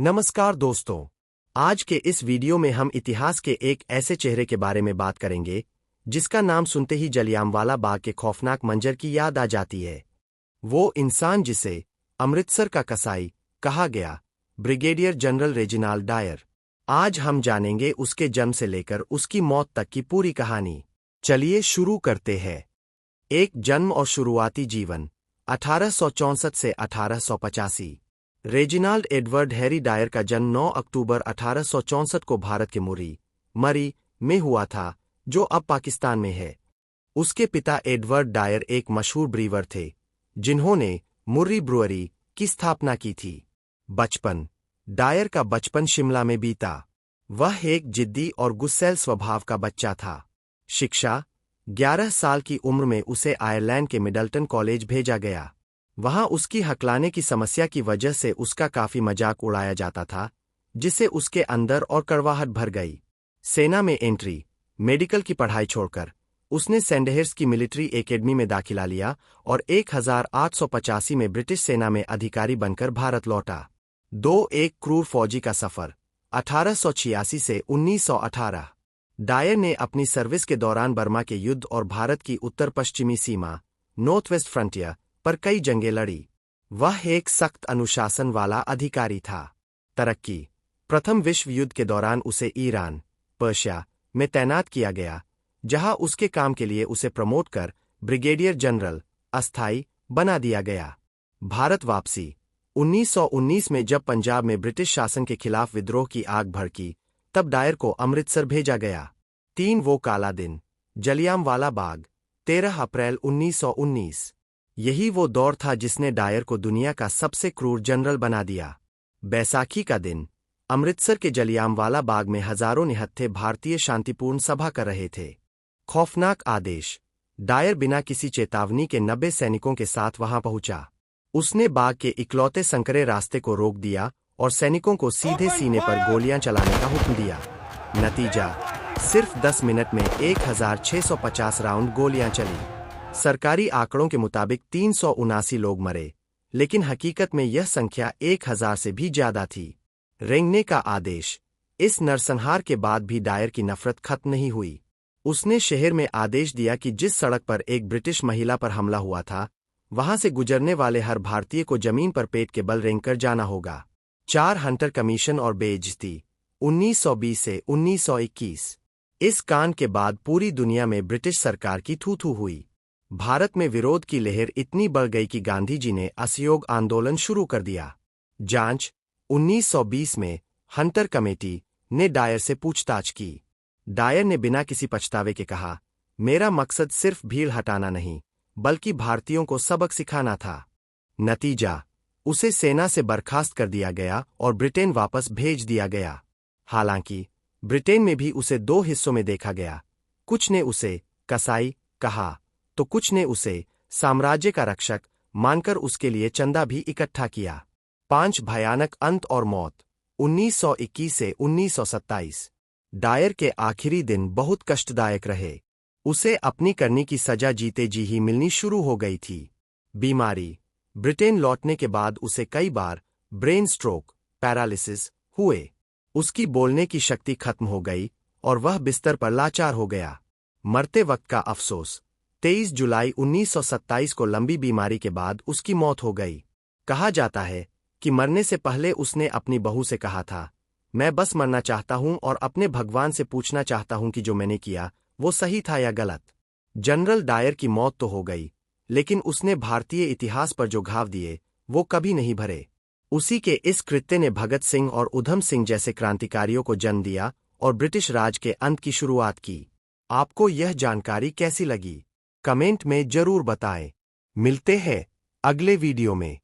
नमस्कार दोस्तों। आज के इस वीडियो में हम इतिहास के एक ऐसे चेहरे के बारे में बात करेंगे जिसका नाम सुनते ही जलियांवाला बाग के खौफनाक मंजर की याद आ जाती है। वो इंसान जिसे अमृतसर का कसाई कहा गया, ब्रिगेडियर जनरल रेजिनाल्ड डायर। आज हम जानेंगे उसके जन्म से लेकर उसकी मौत तक की पूरी कहानी। चलिए शुरू करते हैं। एक जन्म और शुरुआती जीवन 1864 से 1885। रेजिनाल्ड एडवर्ड हैरी डायर का जन्म 9 अक्टूबर 1864 को भारत के मरी में हुआ था, जो अब पाकिस्तान में है। उसके पिता एडवर्ड डायर एक मशहूर ब्रीवर थे, जिन्होंने मुर्री ब्रुअरी की स्थापना की थी। बचपन। डायर का बचपन शिमला में बीता। वह एक जिद्दी और गुस्सैल स्वभाव का बच्चा था। शिक्षा। 11 साल की उम्र में उसे आयरलैंड के मिडलटन कॉलेज भेजा गया। वहां उसकी हकलाने की समस्या की वजह से उसका काफी मजाक उड़ाया जाता था, जिससे उसके अंदर और कड़वाहट भर गई। सेना में एंट्री। मेडिकल की पढ़ाई छोड़कर उसने सैंडहर्स्ट की मिलिट्री एकेडमी में दाखिला लिया और 1885 में ब्रिटिश सेना में अधिकारी बनकर भारत लौटा। एक क्रूर फौजी का सफर 1886 से 1918। डायर ने अपनी सर्विस के दौरान बर्मा के युद्ध और भारत की उत्तर पश्चिमी सीमा नॉर्थ वेस्ट फ्रंटियर पर कई जंगें लड़ी। वह एक सख्त अनुशासन वाला अधिकारी था। तरक्की। प्रथम विश्व युद्ध के दौरान उसे ईरान, पर्शिया में तैनात किया गया, जहां उसके काम के लिए उसे प्रमोट कर ब्रिगेडियर जनरल अस्थायी बना दिया गया। भारत वापसी। 1919 में जब पंजाब में ब्रिटिश शासन के खिलाफ विद्रोह की आग भड़की, तब डायर को अमृतसर भेजा गया। वो काला दिन। जलियांवाला बाग 13 अप्रैल 1919। यही वो दौर था जिसने डायर को दुनिया का सबसे क्रूर जनरल बना दिया। बैसाखी का दिन। अमृतसर के जलियांवाला बाग में हजारों निहत्थे भारतीय शांतिपूर्ण सभा कर रहे थे। खौफनाक आदेश। डायर बिना किसी चेतावनी के 90 सैनिकों के साथ वहां पहुंचा। उसने बाग के इकलौते संकरे रास्ते को रोक दिया और सैनिकों को सीधे सीने पर गोलियां चलाने का हुक्म दिया। नतीजा, सिर्फ 10 मिनट में 1650 राउंड गोलियां चली। सरकारी आंकड़ों के मुताबिक 379 लोग मरे, लेकिन हकीकत में यह संख्या 1000 से भी ज्यादा थी। रेंगने का आदेश। इस नरसंहार के बाद भी डायर की नफरत खत्म नहीं हुई। उसने शहर में आदेश दिया कि जिस सड़क पर एक ब्रिटिश महिला पर हमला हुआ था, वहां से गुजरने वाले हर भारतीय को जमीन पर पेट के बल रेंग कर जाना होगा। 4 हंटर कमीशन और बेइज्जती 1920 से 1921। इस कांड के बाद पूरी दुनिया में ब्रिटिश सरकार की थू-थू हुई। भारत में विरोध की लहर इतनी बढ़ गई कि गांधी जी ने असहयोग आंदोलन शुरू कर दिया। जांच। 1920 में हंटर कमेटी ने डायर से पूछताछ की। डायर ने बिना किसी पछतावे के कहा, मेरा मकसद सिर्फ भीड़ हटाना नहीं, बल्कि भारतीयों को सबक सिखाना था। नतीजा, उसे सेना से बर्खास्त कर दिया गया और ब्रिटेन वापस भेज दिया गया। हालांकि ब्रिटेन में भी उसे 2 हिस्सों में देखा गया। कुछ ने उसे कसाई कहा, तो कुछ ने उसे साम्राज्य का रक्षक मानकर उसके लिए चंदा भी इकट्ठा किया। 5 भयानक अंत और मौत 1921 से 1927। डायर के आखिरी दिन बहुत कष्टदायक रहे। उसे अपनी करनी की सजा जीते जी ही मिलनी शुरू हो गई थी। बीमारी। ब्रिटेन लौटने के बाद उसे कई बार ब्रेन स्ट्रोक, पैरालिसिस हुए। उसकी बोलने की शक्ति खत्म हो गई और वह बिस्तर पर लाचार हो गया। मरते वक्त का अफसोस। 23 जुलाई 1927 को लंबी बीमारी के बाद उसकी मौत हो गई। कहा जाता है कि मरने से पहले उसने अपनी बहू से कहा था, मैं बस मरना चाहता हूं और अपने भगवान से पूछना चाहता हूं कि जो मैंने किया वो सही था या गलत। जनरल डायर की मौत तो हो गई, लेकिन उसने भारतीय इतिहास पर जो घाव दिए वो कभी नहीं भरे। उसी के इस कृत्य ने भगत सिंह और उधम सिंह जैसे क्रांतिकारियों को जन्म दिया और ब्रिटिश राज के अंत की शुरुआत की। आपको यह जानकारी कैसी लगी? कमेंट में जरूर बताएं। मिलते हैं अगले वीडियो में।